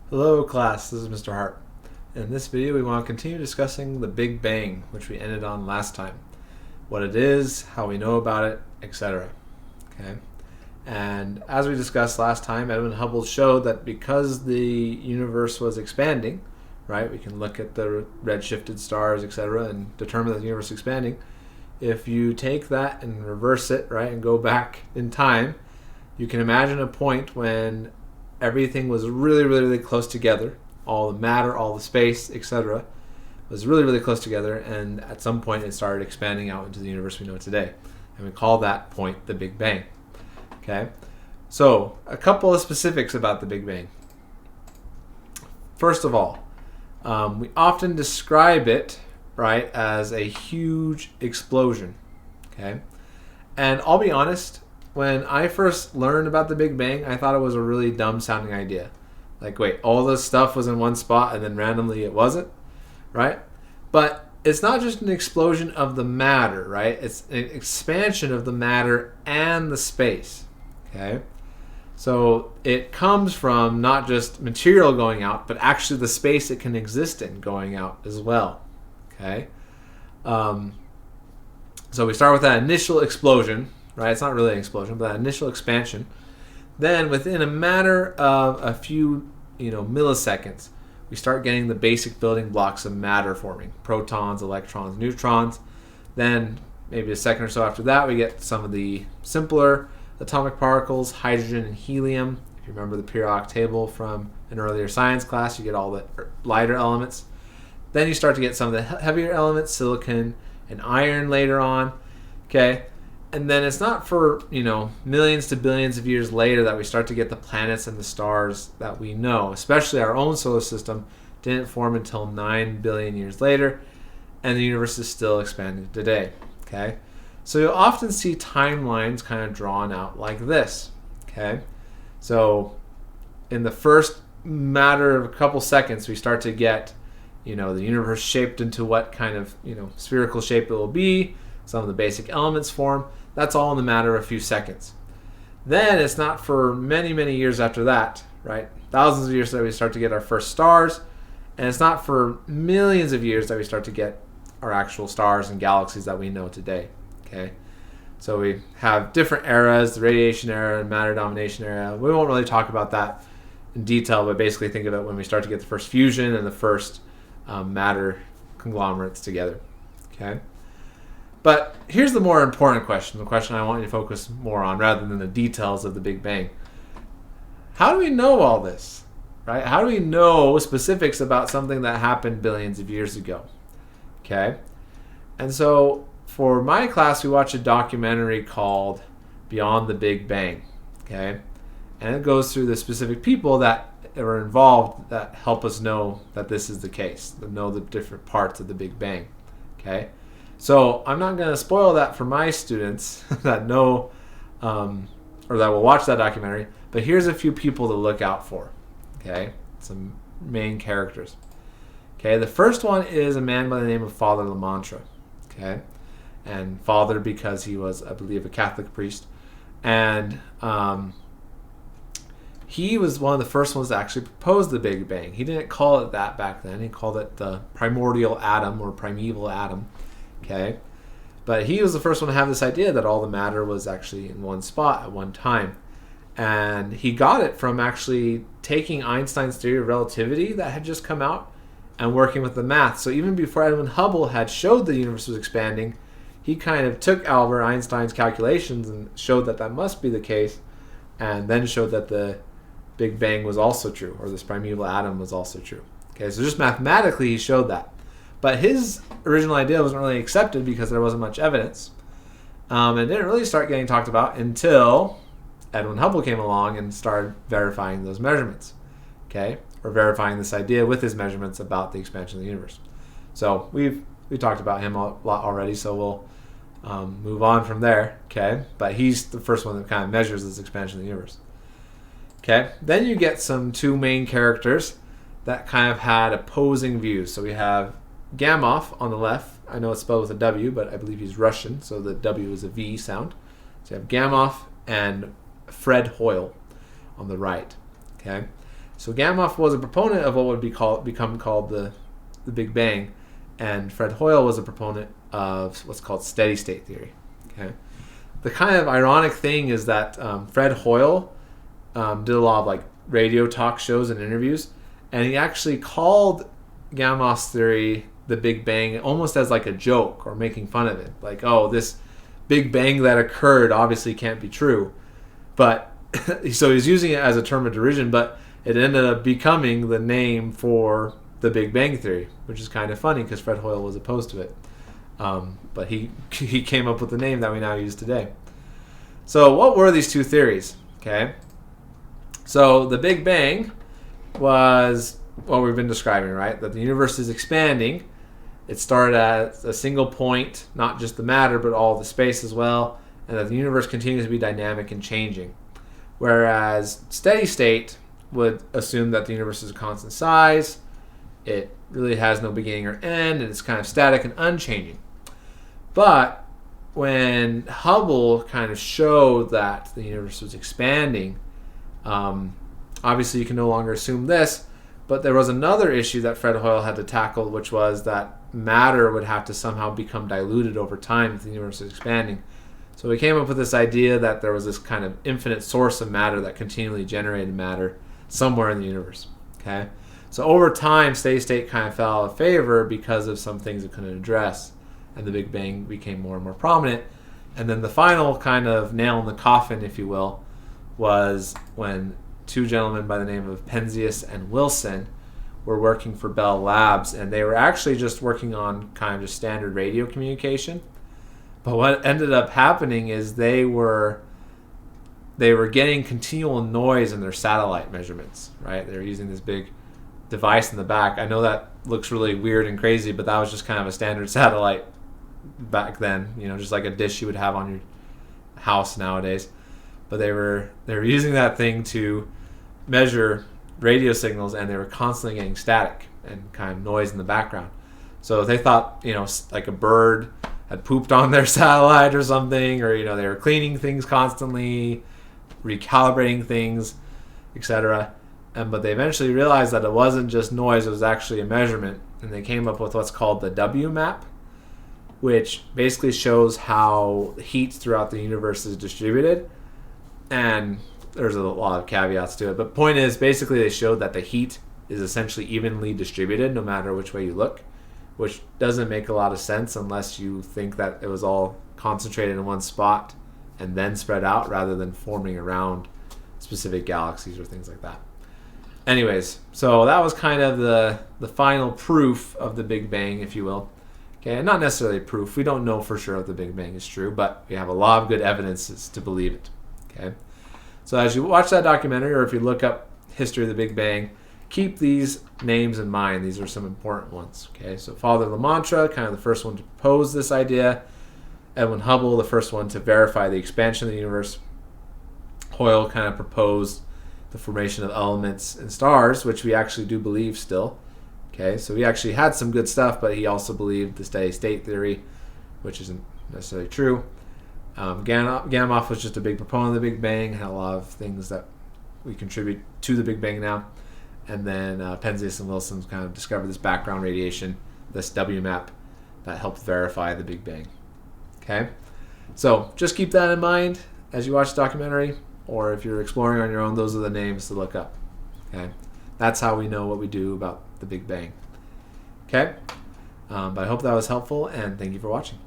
Hello class, this is Mr. Hart. In this video we want to continue discussing the Big Bang, which we ended on last time. What it is, how we know about it, etc. Okay? And as we discussed last time, Edwin Hubble showed that because the universe was expanding, right, we can look at the redshifted stars, etc., and determine that the universe is expanding. If you take that and reverse it, right, and go back in time, you can imagine a point when everything was really close together. All the matter, all the space, etc. was really close together, and at some point it started expanding out into the universe we know today. And we call that point the Big Bang. Okay? So, a couple of specifics about the Big Bang. First of all, we often describe it, right, as a huge explosion. Okay? And I'll be honest, when I first learned about the Big Bang, I thought it was a really dumb sounding idea. Like, wait, all this stuff was in one spot and then randomly it wasn't, right? But it's not just an explosion of the matter, right? It's an expansion of the matter and the space, okay? So it comes from not just material going out, but actually the space it can exist in going out as well, okay? So we start with that initial explosion, right? It's not really an explosion, but that initial expansion. Then within a matter of a few, milliseconds, we start getting the basic building blocks of matter forming: protons, electrons, neutrons. Then maybe a second or so after that, we get some of the simpler atomic particles, hydrogen and helium. If you remember the periodic table from an earlier science class, you get all the lighter elements. Then you start to get some of the heavier elements, silicon and iron later on. Okay. And then it's not for, millions to billions of years later that we start to get the planets and the stars that we know. Especially our own solar system didn't form until 9 billion years later, and the universe is still expanding today. Okay? So you'll often see timelines kind of drawn out like this. Okay? So in the first matter of a couple seconds, we start to get, the universe shaped into what kind of, spherical shape it will be. Some of the basic elements form. That's all in the matter of a few seconds. Then it's not for many years after that, right? Thousands of years that we start to get our first stars. And it's not for millions of years that we start to get our actual stars and galaxies that we know today. Okay? So we have different eras, the radiation era and matter domination era. We won't really talk about that in detail, but basically think of it when we start to get the first fusion and the first matter conglomerates together. Okay? But here's the more important question, the question I want you to focus more on rather than the details of the Big Bang. How do we know all this? Right? How do we know specifics about something that happened billions of years ago? Okay? And so for my class, we watch a documentary called Beyond the Big Bang. Okay? And it goes through the specific people that are involved that help us know that this is the case, that know the different parts of the Big Bang. Okay? So I'm not going to spoil that for my students that know or that will watch that documentary, but here's a few people to look out for. Okay, some main characters. Okay, the first one is a man by the name of Father Lemaitre. Okay, and father because he was, I believe, a Catholic priest, and he was one of the first ones to actually propose the Big Bang. He didn't call it that back then. He called it the primordial atom or primeval atom. Okay, but he was the first one to have this idea that all the matter was actually in one spot at one time. And he got it from actually taking Einstein's theory of relativity that had just come out and working with the math. So even before Edwin Hubble had showed the universe was expanding, he kind of took Albert Einstein's calculations and showed that that must be the case, and then showed that the Big Bang was also true, or this primeval atom was also true. Okay, so just mathematically he showed that. But his original idea wasn't really accepted because there wasn't much evidence. And it didn't really start getting talked about until Edwin Hubble came along and started verifying those measurements. Okay? Or verifying this idea with his measurements about the expansion of the universe. So we talked about him a lot already, so we'll move on from there. Okay? But he's the first one that kind of measures this expansion of the universe. Okay? Then you get some two main characters that kind of had opposing views. So we have Gamow on the left. I know it's spelled with a W, but I believe he's Russian, so the W is a V sound. So you have Gamow and Fred Hoyle on the right. Okay, So Gamow was a proponent of what would become called the Big Bang, and Fred Hoyle was a proponent of what's called steady state theory. Okay. The kind of ironic thing is that Fred Hoyle did a lot of like radio talk shows and interviews, and he actually called Gamow's theory the Big Bang almost as like a joke or making fun of it. Like, oh, this Big Bang that occurred obviously can't be true. But so he's using it as a term of derision, but it ended up becoming the name for the Big Bang theory, which is kind of funny because Fred Hoyle was opposed to it. But he came up with the name that we now use today. So what were these two theories? Okay. So the Big Bang was what we've been describing, right? That the universe is expanding. It started at a single point, not just the matter, but all the space as well, and that the universe continues to be dynamic and changing. Whereas steady state would assume that the universe is a constant size, it really has no beginning or end, and it's kind of static and unchanging. But when Hubble kind of showed that the universe was expanding, obviously you can no longer assume this, but there was another issue that Fred Hoyle had to tackle, which was that matter would have to somehow become diluted over time if the universe is expanding. So we came up with this idea that there was this kind of infinite source of matter that continually generated matter somewhere in the universe. Okay, so over time, steady state kind of fell out of favor because of some things it couldn't address, and the Big Bang became more and more prominent. And then the final kind of nail in the coffin, if you will, was when two gentlemen by the name of Penzias and Wilson were working for Bell Labs, and they were actually just working on kind of just standard radio communication. But what ended up happening is they were getting continual noise in their satellite measurements, right? They were using this big device in the back. I know that looks really weird and crazy, but that was just kind of a standard satellite back then, just like a dish you would have on your house nowadays. But they were using that thing to measure radio signals, and they were constantly getting static and kind of noise in the background. So they thought, like a bird had pooped on their satellite or something, or they were cleaning things constantly, recalibrating things, etc. But they eventually realized that it wasn't just noise; it was actually a measurement, and they came up with what's called the W map, which basically shows how heat throughout the universe is distributed. And there's a lot of caveats to it, but point is, basically they showed that the heat is essentially evenly distributed no matter which way you look, which doesn't make a lot of sense unless you think that it was all concentrated in one spot and then spread out rather than forming around specific galaxies or things like that. Anyways, so that was kind of the final proof of the Big Bang, if you will. Okay, and not necessarily proof. We don't know for sure if the Big Bang is true, but we have a lot of good evidences to believe it. Okay. So as you watch that documentary, or if you look up history of the Big Bang, keep these names in mind. These are some important ones. Okay, so Father Lemaitre, kind of the first one to propose this idea. Edwin Hubble, the first one to verify the expansion of the universe. Hoyle kind of proposed the formation of elements in stars, which we actually do believe still. Okay, so he actually had some good stuff, but he also believed the steady state theory, which isn't necessarily true. Gamow was just a big proponent of the Big Bang, had a lot of things that we contribute to the Big Bang now. And then Penzias and Wilson kind of discovered this background radiation, this W map, that helped verify the Big Bang. Okay? So just keep that in mind as you watch the documentary, or if you're exploring on your own, those are the names to look up. Okay? That's how we know what we do about the Big Bang. Okay? But I hope that was helpful, and thank you for watching.